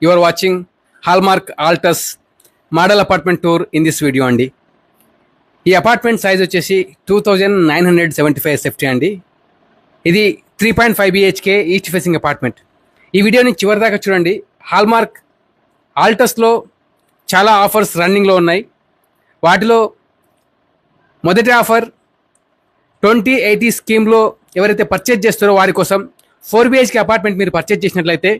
You are watching Hallmark Altus model apartment tour in this video అండి. ఈ apartment size వచ్చేసి 2975 SFT అండి. ఇది 3.5 BHK ఈస్ట్ ఫేసింగ్ అపార్ట్మెంట్. ఈ వీడియోని చివరి దాకా చూడండి. హాల్మార్క్ ఆల్టస్లో చాలా ఆఫర్స్ రన్నింగ్లో ఉన్నాయి. వాటిలో మొదటి ఆఫర్ 2080 స్కీమ్లో ఎవరైతే పర్చేజ్ చేస్తారో వారి కోసం 4 BHK అపార్ట్మెంట్ మీరు పర్చేజ్ చేసినట్లయితే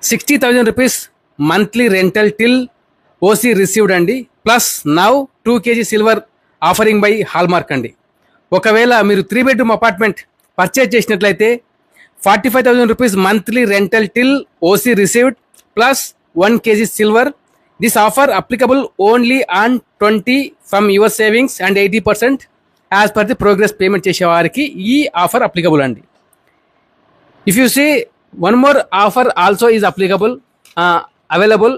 60,000 rupees monthly rental till OC received అండి. Plus now 2 kg silver offering by Hallmark అండి. ఒకవేళ మీరు 3 bedroom అపార్ట్మెంట్ పర్చేజ్ చేసినట్లయితే 45,000 rupees monthly rental till OC received plus 1 kg silver. This offer applicable only on 20 from your savings and 80% as per the progress payment చేసే వారికి ఈ offer applicable అండి. If you see one more offer also is applicable available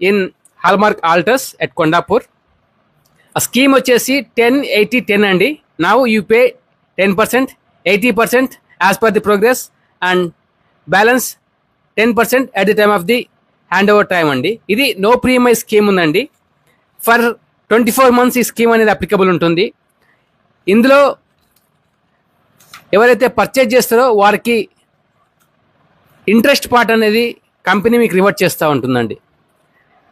in Hallmark Altus at Kondapur. A scheme వచ్చేసి 10-80-10 అండి. Now you pay 10%, 80% as per the progress and balance 10% at the time of the handover time అండి. ఇది no pre EMI scheme ఉందండి. For 24 months ఈ scheme అనేది applicable ఉంటుంది. ఇందులో ఎవరైతే పర్చేజ్ చేస్తారో వారికి ఇంట్రెస్ట్ పార్ట్ అనేది కంపెనీ మీకు రివర్ట్ చేస్తూ ఉంటుందండి.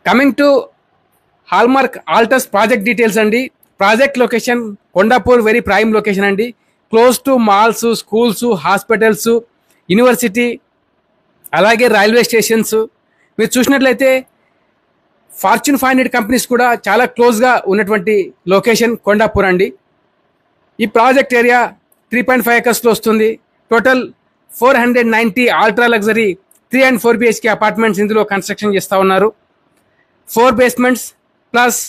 Coming to Hallmark Altus project details అండి. Project location Kondapur, very prime location అండి. Close to malls, schools, hospitals, university, అలాగే రైల్వే స్టేషన్స్. మీరు చూసినట్లయితే ఫార్చ్యూన్ 500 కంపెనీస్ కూడా చాలా క్లోజ్గా ఉన్నటువంటి లొకేషన్ కొండాపూర్ అండి. ఈ ప్రాజెక్ట్ ఏరియా 3.5 acres వస్తుంది. Total 490 ultra luxury 3 and 4 BHK apartments ఇందులో కన్స్ట్రక్షన్ చేస్తూ ఉన్నారు. 4 basements plus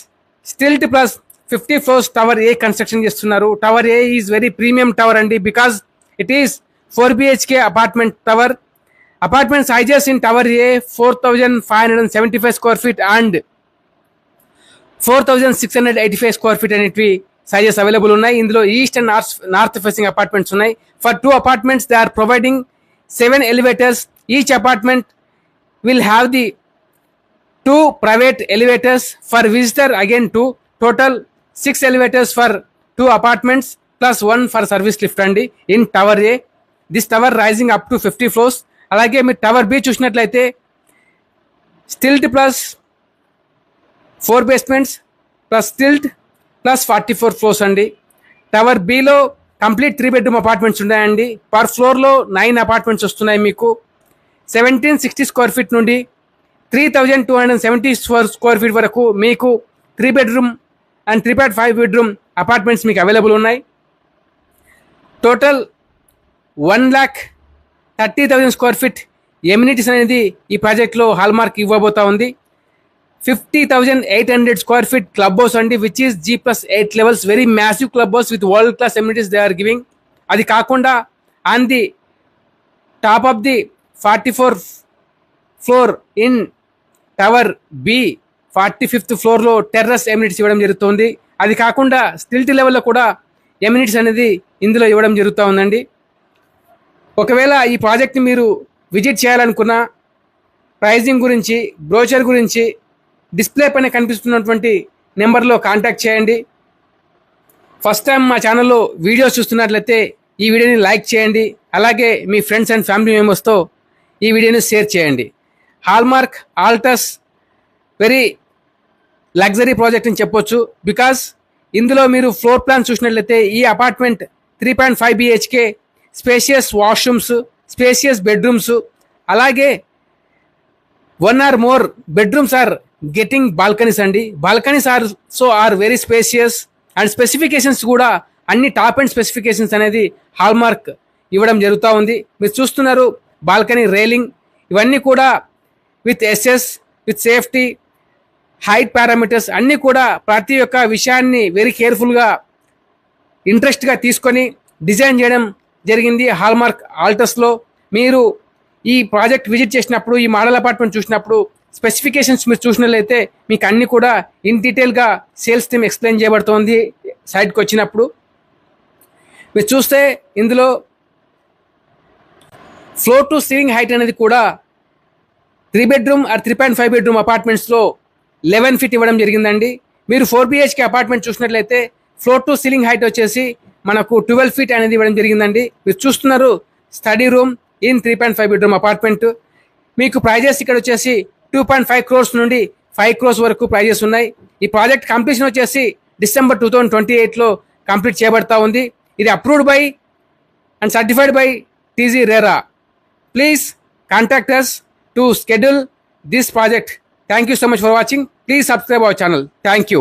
stilt plus 50 floors tower A construction చేస్తున్నారు. Tower A is very premium tower అండి, because it is 4 BHK apartment tower. Apartment sizes in tower A 4,575 square feet and 4,685 square feet అనేటివి sizes available ఉన్నాయి. ఇందులో east and north facing apartments ఉన్నాయి. For 2 apartments they are providing 7 elevators. Each apartment will have the 2 private elevators for visitor, again 2, total 6 elevators for 2 apartments plus 1 for service lift అండి in tower A. This tower rising up to 50 floors. అలాగే మీరు tower B చూసినట్లయితే stilt plus 4 basements plus stilt plus 44 floors అండి. Tower బిలో complete 3 bedroom apartments ఉన్నాయండి. Per ఫ్లోర్లో 9 apartments వస్తున్నాయి మీకు. 1760 square feet నుండి 3,270 square feet వరకు మీకు 3 bedroom అండ్ 3.5 bedroom అపార్ట్మెంట్స్ మీకు అవైలబుల్ ఉన్నాయి. టోటల్ 1,30,000 square feet ఎమ్యూనిటీస్ అనేది ఈ ప్రాజెక్ట్లో హాల్మార్క్ ఇవ్వబోతా ఉంది. 50,800 square feet క్లబ్ హౌస్ అండి, which is G+8 levels, very massive club house with world class amenities they are giving. అది కాకుండా on the top of the 44th floor in tower B 45th floorలో terrace amenities ఇవ్వడం జరుగుతుంది. అది కాకుండా stilt లెవెల్లో కూడా ఎమ్యూనిటీస్ అనేది ఇందులో ఇవ్వడం జరుగుతూ ఉందండి. ఒకవేళ ఈ ప్రాజెక్ట్ని మీరు విజిట్ చేయాలనుకున్న ప్రైజింగ్ గురించి, బ్రోచర్ గురించి డిస్ప్లే పైన కనిపిస్తున్నటువంటి నెంబర్లో కాంటాక్ట్ చేయండి. ఫస్ట్ టైం మా ఛానల్లో వీడియోస్ చూస్తున్నట్లయితే ఈ వీడియోని లైక్ చేయండి. అలాగే మీ ఫ్రెండ్స్ అండ్ ఫ్యామిలీ మెంబర్స్తో ఈ వీడియోని షేర్ చేయండి. Hallmark Altus very luxury project అని చెప్పొచ్చు, బికాస్ ఇందులో మీరు ఫ్లోర్ ప్లాన్ చూసినట్లయితే ఈ apartment 3.5 BHK, spacious washrooms, spacious bedrooms, అలాగే 1 or more bedrooms are getting balconies అండి. Balconies are very spacious and specifications కూడా అన్ని టాప్ అండ్ స్పెసిఫికేషన్స్ అనేది హాల్మార్క్ ఇవ్వడం జరుగుతూ ఉంది. మీరు చూస్తున్నారు బాల్కనీ రైలింగ్, ఇవన్నీ కూడా with SS, with safety, height parameters అన్నీ కూడా ప్రతి ఒక్క విషయాన్ని వెరీ కేర్ఫుల్గా ఇంట్రెస్ట్గా తీసుకొని డిజైన్ చేయడం జరిగింది హాల్మార్క్ ఆల్టస్లో. మీరు ఈ ప్రాజెక్ట్ విజిట్ చేసినప్పుడు, ఈ మోడల్ అపార్ట్మెంట్ చూసినప్పుడు స్పెసిఫికేషన్స్ మీరు చూసినట్లయితే మీకు అన్ని కూడా ఇన్ డీటెయిల్గా సేల్స్ టీమ్ ఎక్స్ప్లెయిన్ చేయబడుతోంది. సైట్కి వచ్చినప్పుడు మీరు చూస్తే ఇందులో ఫ్లోర్ టు సీలింగ్ హైట్ అనేది కూడా 3 బెడ్రూమ్ ఆర్ 3.5 బెడ్రూమ్ అపార్ట్మెంట్స్లో 11 ఫీట్ ఇవ్వడం జరిగిందండి. మీరు 4 BHK అపార్ట్మెంట్ చూసినట్లయితే ఫ్లోర్ టు సీలింగ్ హైట్ వచ్చేసి మనకు 12 ఫీట్ అనేది ఇవ్వడం జరిగిందండి. మీరు చూస్తున్నారు study room in 3.5 bedroom apartment. మీకు ప్రైజెస్ ఇక్కడ వచ్చేసి 2.5 crores నుండి 5 crores వరకు ప్రైజెస్ ఉన్నాయి. ఈ ప్రాజెక్ట్ కంప్లీషన్ వచ్చేసి డిసెంబర్ 2028లో కంప్లీట్ చేయబడతా ఉంది. ఇది approved by and certified by TZ RERA. Please contact us to schedule this project. Thank you so much for watching. Please subscribe our channel. Thank you.